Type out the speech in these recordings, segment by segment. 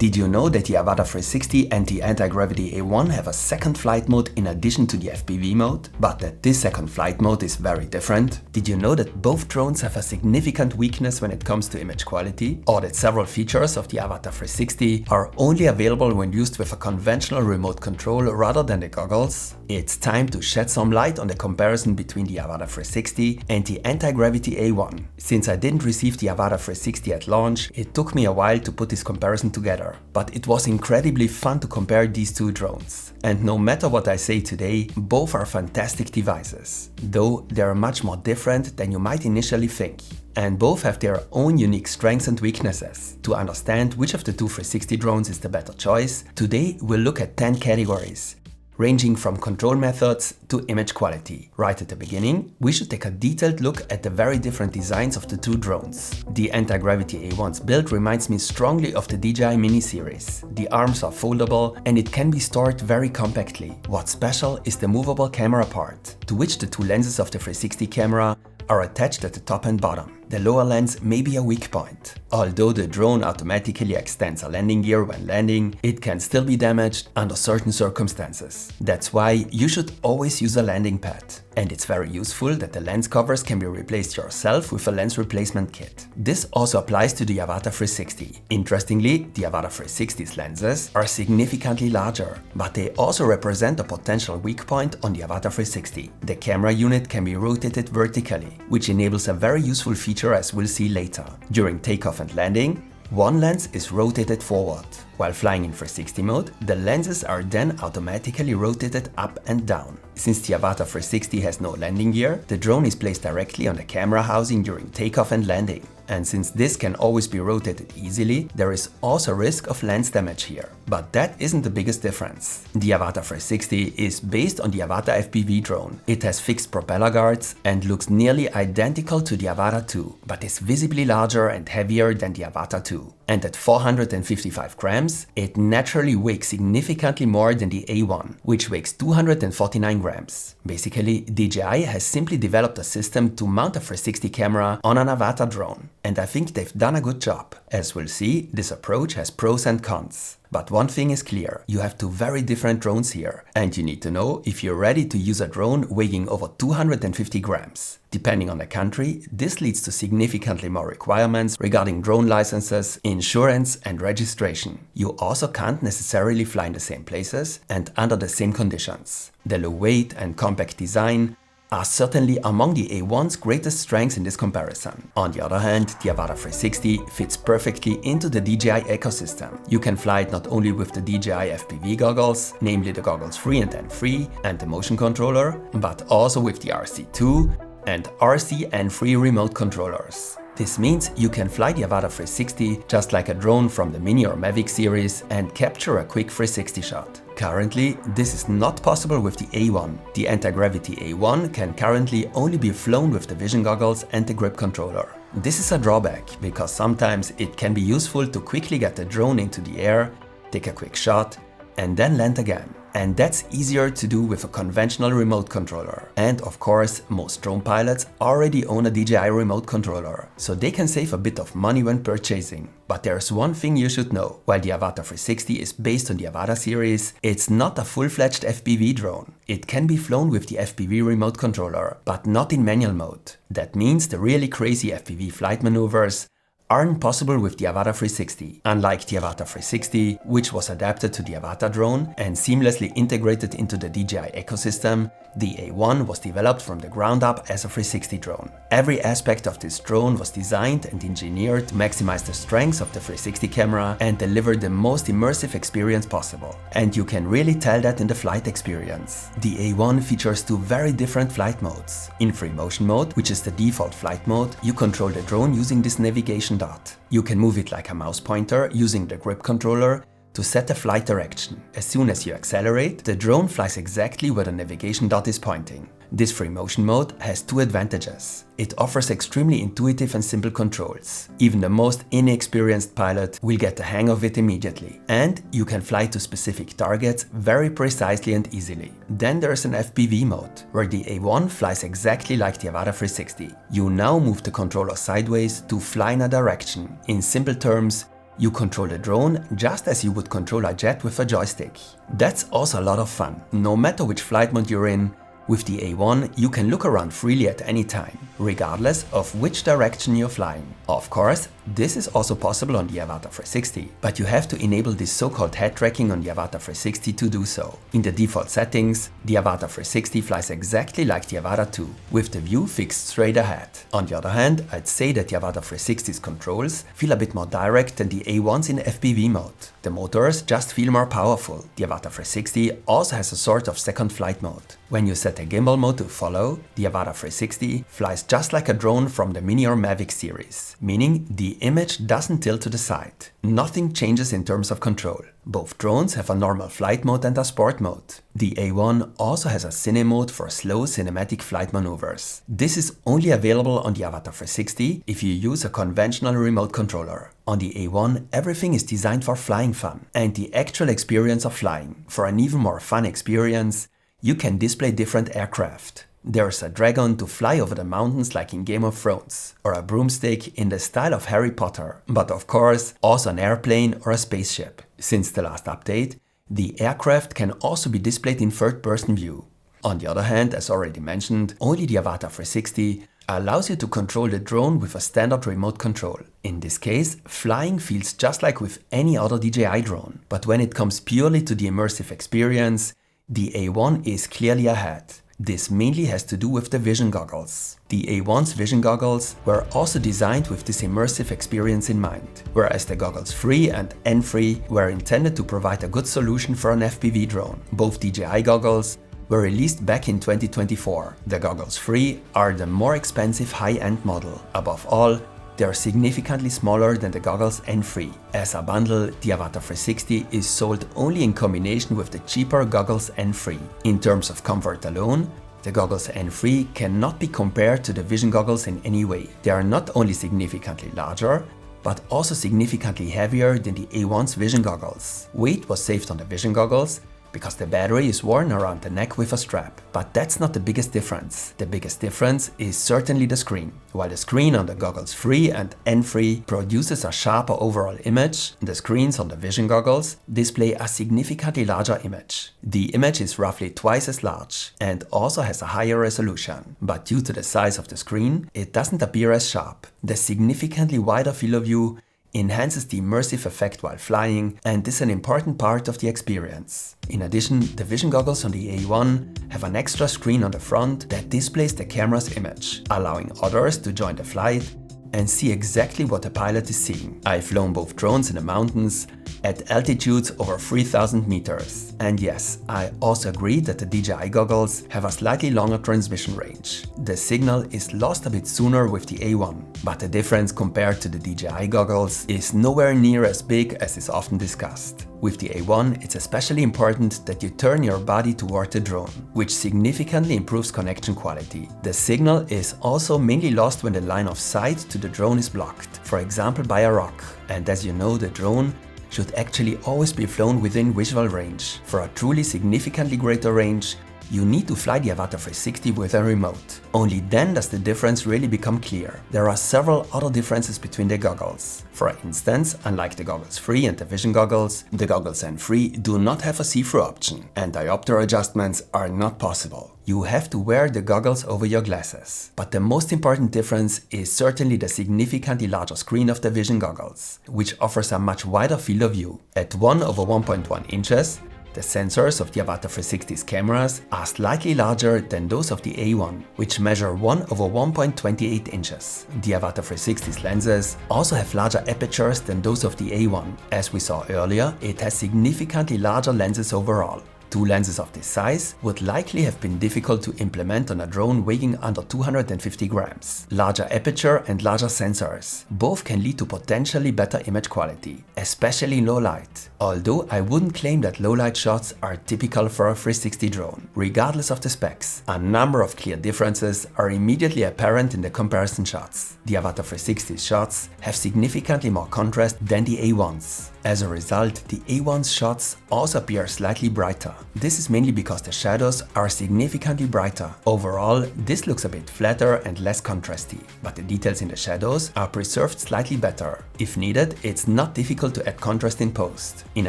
Did you know that the Avata 360 and the Antigravity A1 have a second flight mode in addition to the FPV mode, but that this second flight mode is very different? Did you know that both drones have a significant weakness when it comes to image quality, or that several features of the Avata 360 are only available when used with a conventional remote control rather than the goggles? It's time to shed some light on the comparison between the Avata 360 and the Antigravity A1. Since I didn't receive the Avata 360 at launch, it took me a while to put this comparison together. But it was incredibly fun to compare these two drones. And no matter what I say today, both are fantastic devices, though they are much more different than you might initially think. And both have their own unique strengths and weaknesses. To understand which of the two 360 drones is the better choice, today we'll look at 10 categories, ranging from control methods to image quality. Right at the beginning, we should take a detailed look at the very different designs of the two drones. The Antigravity A1's build reminds me strongly of the DJI Mini series. The arms are foldable and it can be stored very compactly. What's special is the movable camera part, to which the two lenses of the 360 camera are attached at the top and bottom. The lower lens may be a weak point. Although the drone automatically extends a landing gear when landing, it can still be damaged under certain circumstances. That's why you should always use a landing pad. And it's very useful that the lens covers can be replaced yourself with a lens replacement kit. This also applies to the Avata 360. Interestingly, the Avata 360's lenses are significantly larger, but they also represent a potential weak point on the Avata 360. The camera unit can be rotated vertically, which enables a very useful feature as we'll see later. During takeoff and landing, one lens is rotated forward. While flying in 360 mode, the lenses are then automatically rotated up and down. Since the Avata 360 has no landing gear, the drone is placed directly on the camera housing during takeoff and landing. And since this can always be rotated easily, there is also risk of lens damage here. But that isn't the biggest difference. The Avata 360 is based on the Avata FPV drone. It has fixed propeller guards and looks nearly identical to the Avata 2, but is visibly larger and heavier than the Avata 2. And at 455 grams, it naturally weighs significantly more than the A1, which weighs 249 grams. Basically, DJI has simply developed a system to mount a 360 camera on an Avata drone. And I think they've done a good job. As we'll see, this approach has pros and cons. But one thing is clear, you have two very different drones here, and you need to know if you're ready to use a drone weighing over 250 grams. Depending on the country, this leads to significantly more requirements regarding drone licenses, insurance and registration. You also can't necessarily fly in the same places and under the same conditions. The low weight and compact design are certainly among the A1's greatest strengths in this comparison. On the other hand, the Avata 360 fits perfectly into the DJI ecosystem. You can fly it not only with the DJI FPV goggles, namely the goggles 3 and N3 and the motion controller, but also with the RC2 and RC N3 remote controllers. This means you can fly the Avata 360 just like a drone from the Mini or Mavic series and capture a quick 360 shot. Currently, this is not possible with the A1. The Antigravity A1 can currently only be flown with the vision goggles and the grip controller. This is a drawback, because sometimes it can be useful to quickly get the drone into the air, take a quick shot, and then land again. And that's easier to do with a conventional remote controller. And of course, most drone pilots already own a DJI remote controller, so they can save a bit of money when purchasing. But there's one thing you should know. While the Avata 360 is based on the Avata series, it's not a full-fledged FPV drone. It can be flown with the FPV remote controller, but not in manual mode. That means the really crazy FPV flight maneuvers aren't possible with the Avata 360. Unlike the Avata 360, which was adapted to the Avata drone and seamlessly integrated into the DJI ecosystem, the A1 was developed from the ground up as a 360 drone. Every aspect of this drone was designed and engineered to maximize the strengths of the 360 camera and deliver the most immersive experience possible. And you can really tell that in the flight experience. The A1 features two very different flight modes. In free motion mode, which is the default flight mode, you control the drone using this navigation dot. You can move it like a mouse pointer using the grip controller to set the flight direction. As soon as you accelerate, the drone flies exactly where the navigation dot is pointing. This free motion mode has two advantages. It offers extremely intuitive and simple controls. Even the most inexperienced pilot will get the hang of it immediately. And you can fly to specific targets very precisely and easily. Then there's an FPV mode, where the A1 flies exactly like the Avata 360. You now move the controller sideways to fly in a direction. In simple terms, You control the drone just as you would control a jet with a joystick. That's also a lot of fun. No matter which flight mode you're in, with the A1 you can look around freely at any time, regardless of which direction you're flying. Of course, this is also possible on the Avata 360, but you have to enable this so-called head tracking on the Avata 360 to do so. In the default settings, the Avata 360 flies exactly like the Avata 2, with the view fixed straight ahead. On the other hand, I'd say that the Avata 360's controls feel a bit more direct than the A1's in FPV mode. The motors just feel more powerful. The Avata 360 also has a sort of second flight mode. When you set a gimbal mode to follow, the Avata 360 flies just like a drone from the Mini or Mavic series, meaning the image doesn't tilt to the side. Nothing changes in terms of control. Both drones have a normal flight mode and a sport mode. The A1 also has a cine mode for slow cinematic flight maneuvers. This is only available on the Avata 360 if you use a conventional remote controller. On the A1, everything is designed for flying fun and the actual experience of flying. For an even more fun experience, you can display different aircraft. There's a dragon to fly over the mountains like in Game of Thrones, or a broomstick in the style of Harry Potter, but of course also an airplane or a spaceship. Since the last update, the aircraft can also be displayed in third-person view. On the other hand, as already mentioned, only the Avata 360 allows you to control the drone with a standard remote control. In this case, flying feels just like with any other DJI drone, but when it comes purely to the immersive experience, the A1 is clearly ahead. This mainly has to do with the vision goggles. The A1's vision goggles were also designed with this immersive experience in mind, whereas the goggles 3 and N3 were intended to provide a good solution for an FPV drone. Both DJI goggles were released back in 2024. The goggles 3 are the more expensive high-end model. Above all, they are significantly smaller than the goggles N3. As a bundle, the Avata 360 is sold only in combination with the cheaper goggles N3. In terms of comfort alone, the goggles N3 cannot be compared to the vision goggles in any way. They are not only significantly larger, but also significantly heavier than the A1's vision goggles. Weight was saved on the vision goggles, because the battery is worn around the neck with a strap. But that's not the biggest difference. The biggest difference is certainly the screen. While the screen on the goggles 3 and N3 produces a sharper overall image, the screens on the vision goggles display a significantly larger image. The image is roughly twice as large and also has a higher resolution. But due to the size of the screen, it doesn't appear as sharp. The significantly wider field of view enhances the immersive effect while flying, and is an important part of the experience. In addition, the vision goggles on the A1 have an extra screen on the front that displays the camera's image, allowing others to join the flight and see exactly what the pilot is seeing. I've flown both drones in the mountains at altitudes over 3000 meters. And yes, I also agree that the DJI goggles have a slightly longer transmission range. The signal is lost a bit sooner with the A1, but the difference compared to the DJI goggles is nowhere near as big as is often discussed. With the A1, it's especially important that you turn your body toward the drone, which significantly improves connection quality. The signal is also mainly lost when the line of sight to the drone is blocked, for example by a rock. And as you know, the drone should actually always be flown within visual range. For a truly significantly greater range, you need to fly the Avata 360 with a remote. Only then does the difference really become clear. There are several other differences between the goggles. For instance, unlike the goggles 3 and the vision goggles, the goggles N3 do not have a see-through option, and diopter adjustments are not possible. You have to wear the goggles over your glasses. But the most important difference is certainly the significantly larger screen of the vision goggles, which offers a much wider field of view. At 1/1.1 inches, the sensors of the Avata 360's cameras are slightly larger than those of the A1, which measure 1/1.28 inches. The Avata 360's lenses also have larger apertures than those of the A1. As we saw earlier, it has significantly larger lenses overall. Two lenses of this size would likely have been difficult to implement on a drone weighing under 250 grams. Larger aperture and larger sensors both can lead to potentially better image quality, especially in low light. Although I wouldn't claim that low light shots are typical for a 360 drone. Regardless of the specs, a number of clear differences are immediately apparent in the comparison shots. The Avata 360 shots have significantly more contrast than the A1's. As a result, the A1's shots also appear slightly brighter. This is mainly because the shadows are significantly brighter. Overall, this looks a bit flatter and less contrasty, but the details in the shadows are preserved slightly better. If needed, it's not difficult to add contrast in post. In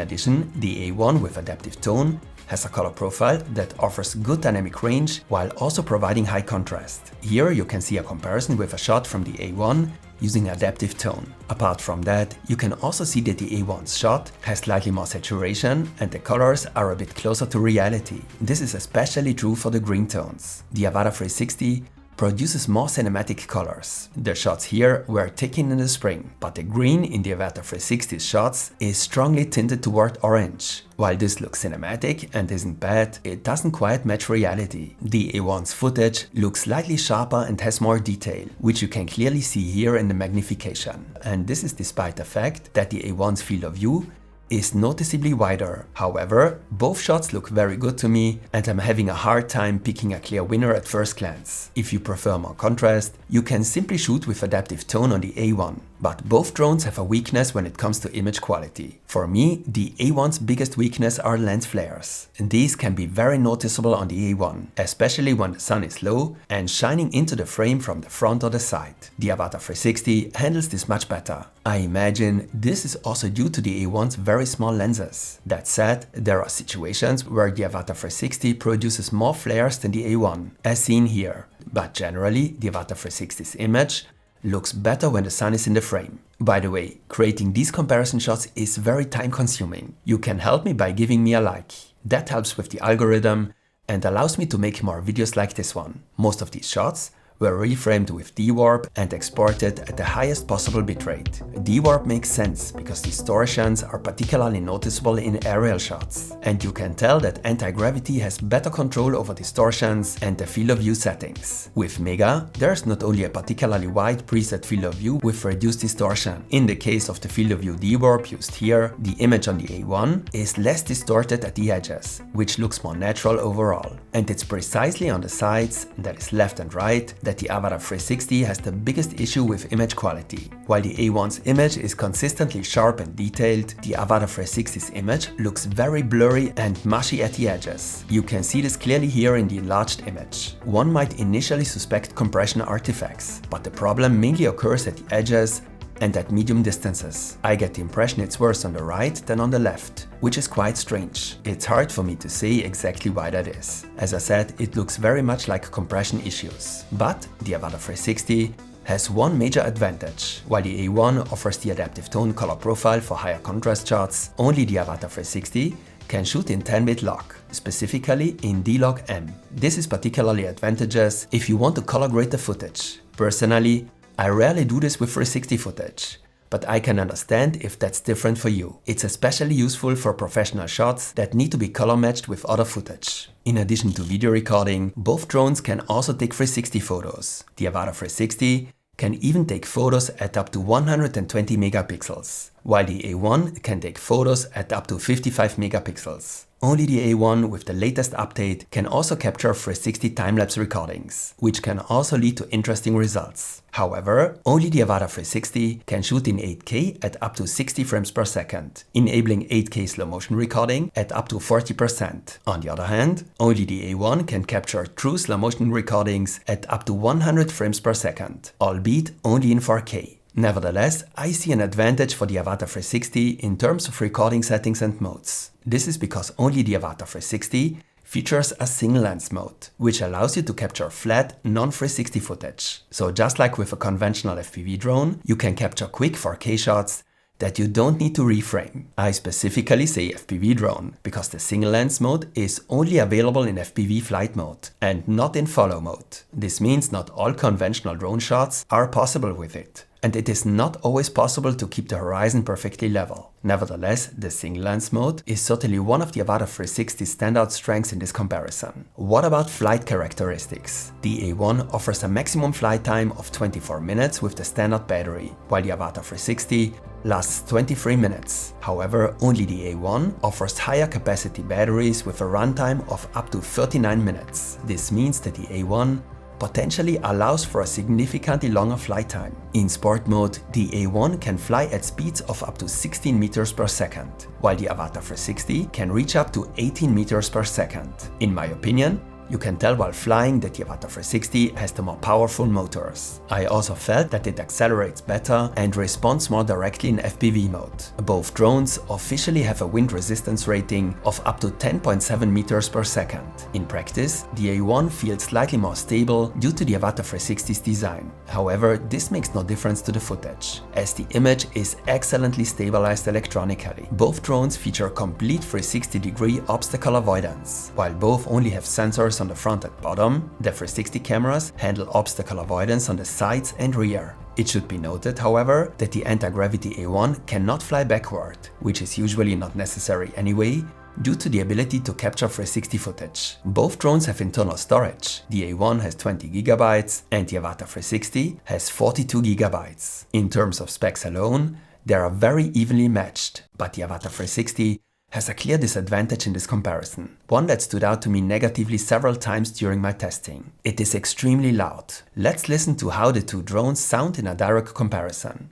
addition, the A1 with adaptive tone has a color profile that offers good dynamic range while also providing high contrast. Here you can see a comparison with a shot from the A1 using adaptive tone. Apart from that, you can also see that the A1's shot has slightly more saturation and the colors are a bit closer to reality. This is especially true for the green tones. The Avata 360 produces more cinematic colors. The shots here were taken in the spring, but the green in the Avata 360's shots is strongly tinted toward orange. While this looks cinematic and isn't bad, it doesn't quite match reality. The A1's footage looks slightly sharper and has more detail, which you can clearly see here in the magnification. And this is despite the fact that the A1's field of view is noticeably wider. However, both shots look very good to me and I'm having a hard time picking a clear winner at first glance. If you prefer more contrast, you can simply shoot with adaptive tone on the A1. But both drones have a weakness when it comes to image quality. For me, the A1's biggest weakness are lens flares. These can be very noticeable on the A1, especially when the sun is low and shining into the frame from the front or the side. The Avata 360 handles this much better. I imagine this is also due to the A1's very small lenses. That said, there are situations where the Avata 360 produces more flares than the A1, as seen here. But generally, the Avata 360's image looks better when the sun is in the frame. By the way, creating these comparison shots is very time consuming. You can help me by giving me a like. That helps with the algorithm and allows me to make more videos like this one. Most of these shots were reframed with D-Warp and exported at the highest possible bitrate. D-Warp makes sense because distortions are particularly noticeable in aerial shots. And you can tell that Antigravity has better control over distortions and the field of view settings. With Mega, there's not only a particularly wide preset field of view with reduced distortion. In the case of the field of view D-Warp used here, the image on the A1 is less distorted at the edges, which looks more natural overall. And it's precisely on the sides, that is left and right, that the Avata 360 has the biggest issue with image quality. While the A1's image is consistently sharp and detailed, the Avata 360's image looks very blurry and mushy at the edges. You can see this clearly here in the enlarged image. One might initially suspect compression artifacts, but the problem mainly occurs at the edges and at medium distances. I get the impression it's worse on the right than on the left, which is quite strange. It's hard for me to say exactly why that is. As I said, it looks very much like compression issues. But the Avata 360 has one major advantage. While the A1 offers the adaptive tone color profile for higher contrast shots, only the Avata 360 can shoot in 10-bit lock, specifically in D-Log M. This is particularly advantageous if you want to color grade the footage. Personally, I rarely do this with 360 footage, but I can understand if that's different for you. It's especially useful for professional shots that need to be color matched with other footage. In addition to video recording, both drones can also take 360 photos. The Avata 360 can even take photos at up to 120 megapixels, while the A1 can take photos at up to 55 megapixels. Only the A1 with the latest update can also capture 360 time-lapse recordings, which can also lead to interesting results. However, only the Avata 360 can shoot in 8K at up to 60 frames per second, enabling 8K slow-motion recording at up to 40%. On the other hand, only the A1 can capture true slow-motion recordings at up to 100 frames per second, albeit only in 4K. Nevertheless, I see an advantage for the Avata 360 in terms of recording settings and modes. This is because only the Avata 360 features a single lens mode, which allows you to capture flat, non-360 footage. So just like with a conventional FPV drone, you can capture quick 4K shots that you don't need to reframe. I specifically say FPV drone because the single lens mode is only available in FPV flight mode and not in follow mode. This means not all conventional drone shots are possible with it. And it is not always possible to keep the horizon perfectly level. Nevertheless, the single lens mode is certainly one of the Avata 360's standout strengths in this comparison. What about flight characteristics? The A1 offers a maximum flight time of 24 minutes with the standard battery, while the Avata 360 lasts 23 minutes. However, only the A1 offers higher capacity batteries with a runtime of up to 39 minutes. This means that the A1 potentially allows for a significantly longer flight time. In sport mode, the A1 can fly at speeds of up to 16 meters per second, while the Avata 360 can reach up to 18 meters per second. In my opinion, you can tell while flying that the Avata 360 has the more powerful motors. I also felt that it accelerates better and responds more directly in FPV mode. Both drones officially have a wind resistance rating of up to 10.7 meters per second. In practice, the A1 feels slightly more stable due to the Avata 360's design. However, this makes no difference to the footage, as the image is excellently stabilized electronically. Both drones feature complete 360-degree obstacle avoidance. While both only have sensors on the front and bottom, the 360 cameras handle obstacle avoidance on the sides and rear. It should be noted, however, that the Antigravity A1 cannot fly backward, which is usually not necessary anyway, due to the ability to capture 360 footage. Both drones have internal storage. The A1 has 20 GB and the Avata 360 has 42 GB. In terms of specs alone, they are very evenly matched, but the Avata 360 has a clear disadvantage in this comparison, one that stood out to me negatively several times during my testing. It is extremely loud. Let's listen to how the two drones sound in a direct comparison.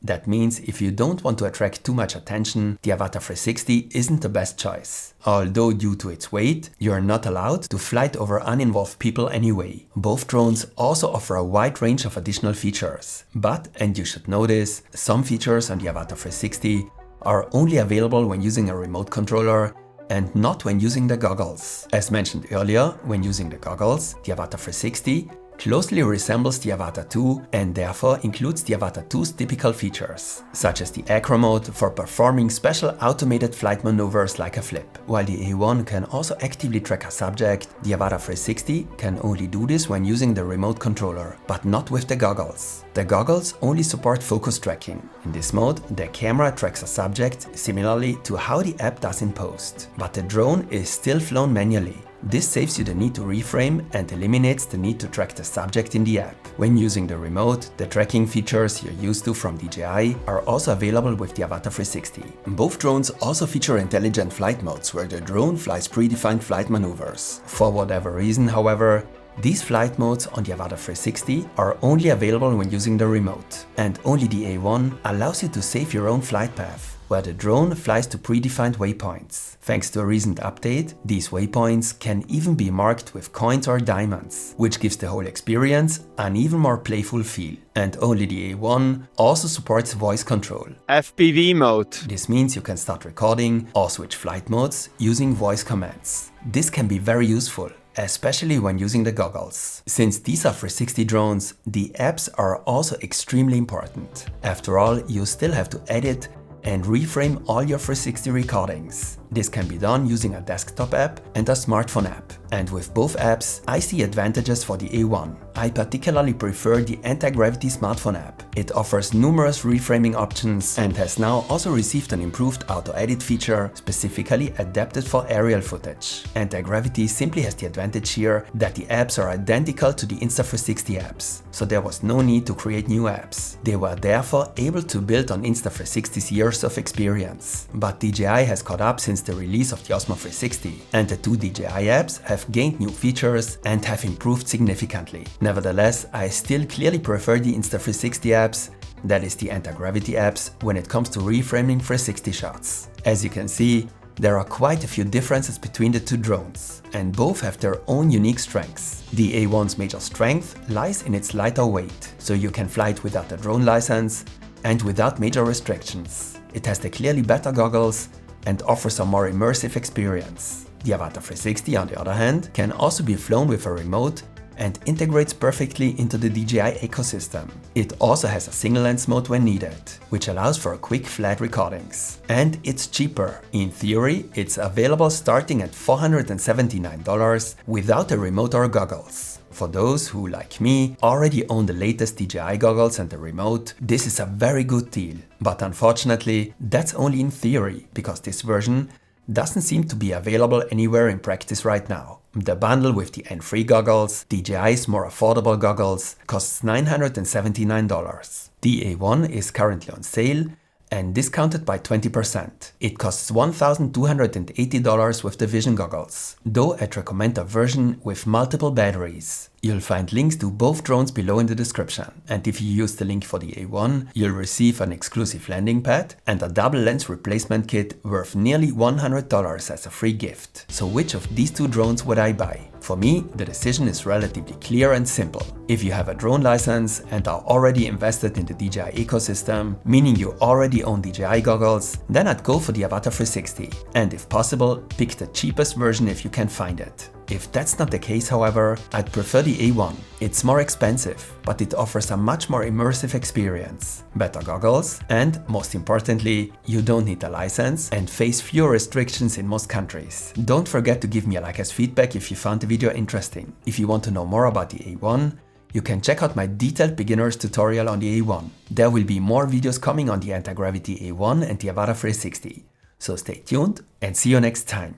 That means if you don't want to attract too much attention, the Avata 360 isn't the best choice. Although due to its weight, you are not allowed to fly it over uninvolved people anyway. Both drones also offer a wide range of additional features. But, and you should know this, some features on the Avata 360 are only available when using a remote controller and not when using the goggles. As mentioned earlier, when using the goggles, the Avata 360 closely resembles the Avata 2 and therefore includes the Avata 2's typical features, such as the acro mode for performing special automated flight maneuvers like a flip. While the A1 can also actively track a subject, the Avata 360 can only do this when using the remote controller, but not with the goggles. The goggles only support focus tracking. In this mode, the camera tracks a subject similarly to how the app does in post, but the drone is still flown manually. This saves you the need to reframe and eliminates the need to track the subject in the app. When using the remote, the tracking features you're used to from DJI are also available with the Avata 360. Both drones also feature intelligent flight modes where the drone flies predefined flight maneuvers. For whatever reason, however, these flight modes on the Avata 360 are only available when using the remote, and only the A1 allows you to save your own flight path, where the drone flies to predefined waypoints. Thanks to a recent update, these waypoints can even be marked with coins or diamonds, which gives the whole experience an even more playful feel. And only the A1 also supports voice control. FPV mode. This means you can start recording or switch flight modes using voice commands. This can be very useful, especially when using the goggles. Since these are 360 drones, the apps are also extremely important. After all, you still have to edit and reframe all your 360 recordings. This can be done using a desktop app and a smartphone app. And with both apps, I see advantages for the A1. I particularly prefer the Antigravity smartphone app. It offers numerous reframing options and has now also received an improved auto-edit feature specifically adapted for aerial footage. Antigravity simply has the advantage here that the apps are identical to the Insta360 apps, so there was no need to create new apps. They were therefore able to build on Insta360's years of experience. But DJI has caught up since the release of the Osmo 360, and the two DJI apps have gained new features and have improved significantly. Nevertheless, I still clearly prefer the Insta360 apps, that is the Antigravity apps, when it comes to reframing 360 shots. As you can see, there are quite a few differences between the two drones, and both have their own unique strengths. The A1's major strength lies in its lighter weight, so you can fly it without a drone license and without major restrictions. It has the clearly better goggles and offers a more immersive experience. The Avata 360, on the other hand, can also be flown with a remote and integrates perfectly into the DJI ecosystem. It also has a single lens mode when needed, which allows for quick flat recordings. And it's cheaper. In theory, it's available starting at $479 without a remote or goggles. For those who, like me, already own the latest DJI goggles and the remote, this is a very good deal. But unfortunately, that's only in theory, because this version doesn't seem to be available anywhere in practice right now. The bundle with the N3 goggles, DJI's more affordable goggles, costs $979. The A1 is currently on sale and discounted by 20%. It costs $1,280 with the Vision goggles, though I'd recommend a version with multiple batteries. You'll find links to both drones below in the description, and if you use the link for the A1, you'll receive an exclusive landing pad and a double lens replacement kit worth nearly $100 as a free gift. So which of these two drones would I buy? For me, the decision is relatively clear and simple. If you have a drone license and are already invested in the DJI ecosystem, meaning you already own DJI goggles, then I'd go for the Avata 360, and if possible, pick the cheapest version if you can find it. If that's not the case, however, I'd prefer the A1. It's more expensive, but it offers a much more immersive experience, better goggles, and most importantly, you don't need a license and face fewer restrictions in most countries. Don't forget to give me a like as feedback if you found the video interesting. If you want to know more about the A1, you can check out my detailed beginner's tutorial on the A1. There will be more videos coming on the Antigravity A1 and the Avata 360. So stay tuned and see you next time.